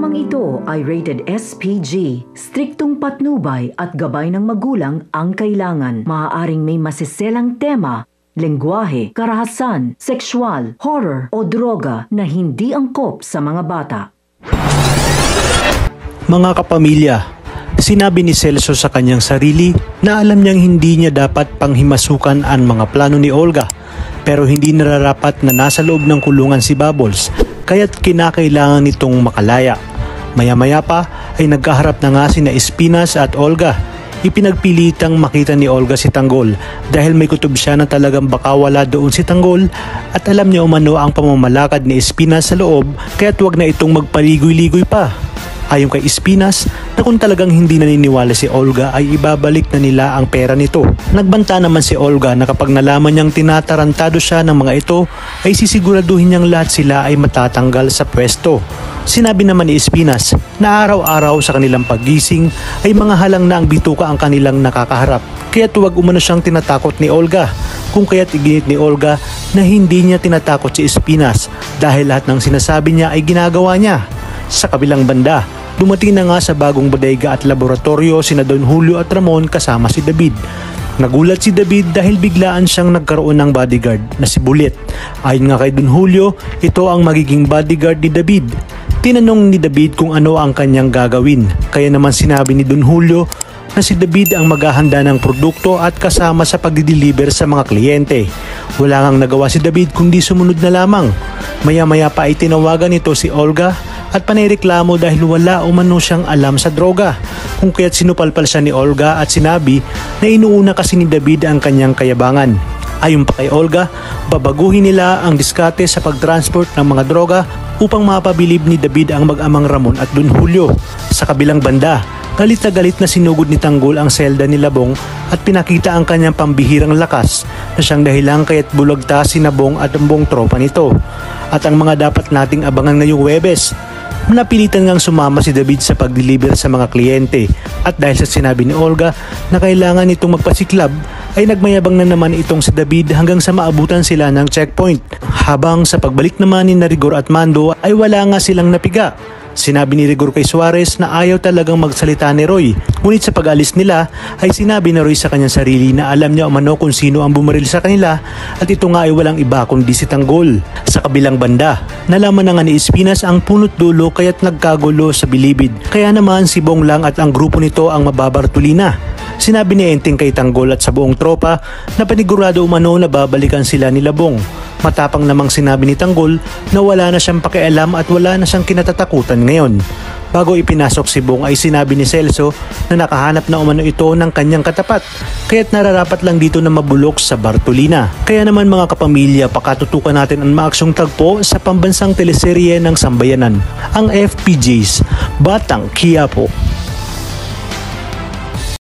Programang ito ay rated SPG. Striktong patnubay at gabay ng magulang ang kailangan. Maaaring may masiselang tema, lengguwahe, karahasan, sexual, horror o droga na hindi angkop sa mga bata. Mga kapamilya, sinabi ni Celso sa kanyang sarili na alam niyang hindi niya dapat panghimasukan ang mga plano ni Olga, pero hindi nararapat na nasa loob ng kulungan si Bubbles, kaya't kinakailangan nitong makalaya. Maya-maya pa ay nagkaharap na nga sina Espinas at Olga. Ipinagpilitang makita ni Olga si Tanggol dahil may kutob siya na talagang baka wala doon si Tanggol at alam niya umano ang pamamalakad ni Espinas sa loob, kaya't wag na itong magpaligoy-ligoy pa. Ayon kay Espinas na kung talagang hindi naniniwala si Olga ay ibabalik na nila ang pera nito. Nagbanta naman si Olga na kapag nalaman niyang tinatarantado siya ng mga ito ay sisiguraduhin niyang lahat sila ay matatanggal sa pwesto. Sinabi naman ni Espinas na araw-araw sa kanilang paggising ay mga halang na ang bituka ang kanilang nakakaharap. Kaya't huwag umano siyang tinatakot ni Olga. Kung kaya't iginit ni Olga na hindi niya tinatakot si Espinas dahil lahat ng sinasabi niya ay ginagawa niya. Sa kabilang banda, dumating na nga sa bagong bodega at laboratorio sina Don Julio at Ramon kasama si David. Nagulat si David dahil biglaan siyang nagkaroon ng bodyguard na si Bullet. Ayon nga kay Don Julio, ito ang magiging bodyguard ni David. Tinanong ni David kung ano ang kanyang gagawin. Kaya naman sinabi ni Don Julio na si David ang maghahanda ng produkto at kasama sa pagdi-deliver sa mga kliyente. Wala ngang nagawa si David kundi sumunod na lamang. Maya-maya pa ay tinawagan nito si Olga at panireklamo dahil wala umano siyang alam sa droga. Kung kaya't sinupalpal siya ni Olga at sinabi na inuuna kasi ni David ang kanyang kayabangan. Ayon pa kay Olga, babaguhin nila ang diskarte sa pagtransport ng mga droga upang mapabilib ni David ang mag-amang Ramon at Don Julio. Sa kabilang banda, galit na sinugod ni Tanggol ang selda ni Labong at pinakita ang kanyang pambihirang lakas na siyang dahilan kaya't bulagta si Nabong at ang buong tropa nito. At ang mga dapat nating abangan ngayong Huwebes, napilitan ngang sumama si David sa pag-deliver sa mga kliyente at dahil sa sinabi ni Olga na kailangan itong magpasiklab ay nagmayabang na naman itong si David hanggang sa maabutan sila ng checkpoint. Habang sa pagbalik naman ni Rigor at Mando ay wala nga silang napiga. Sinabi ni Rigor kay Suarez na ayaw talagang magsalita ni Roy. Ngunit sa pag-alis nila ay sinabi ni Roy sa kanyang sarili na alam niya umano kung sino ang bumaril sa kanila at ito nga ay walang iba kundi si Tanggol. Sa kabilang banda, nalaman na nga ni Espinas ang punot dulo kaya't nagkagulo sa bilibid. Kaya naman si Bong lang at ang grupo nito ang mababartulina. Sinabi ni Enteng kay Tanggol at sa buong tropa na panigurado umano na babalikan sila ni Labong. Matapang namang sinabi ni Tanggol na wala na siyang pakialam at wala na siyang kinatatakutan ngayon. Bago ipinasok si Bong ay sinabi ni Celso na nakahanap na umano ito ng kanyang katapat, kaya't nararapat lang dito na mabulok sa Bartolina. Kaya naman mga kapamilya, pakatutukan natin ang maaksyong tagpo sa pambansang teleserye ng Sambayanan, ang FPJ's Batang Quiapo.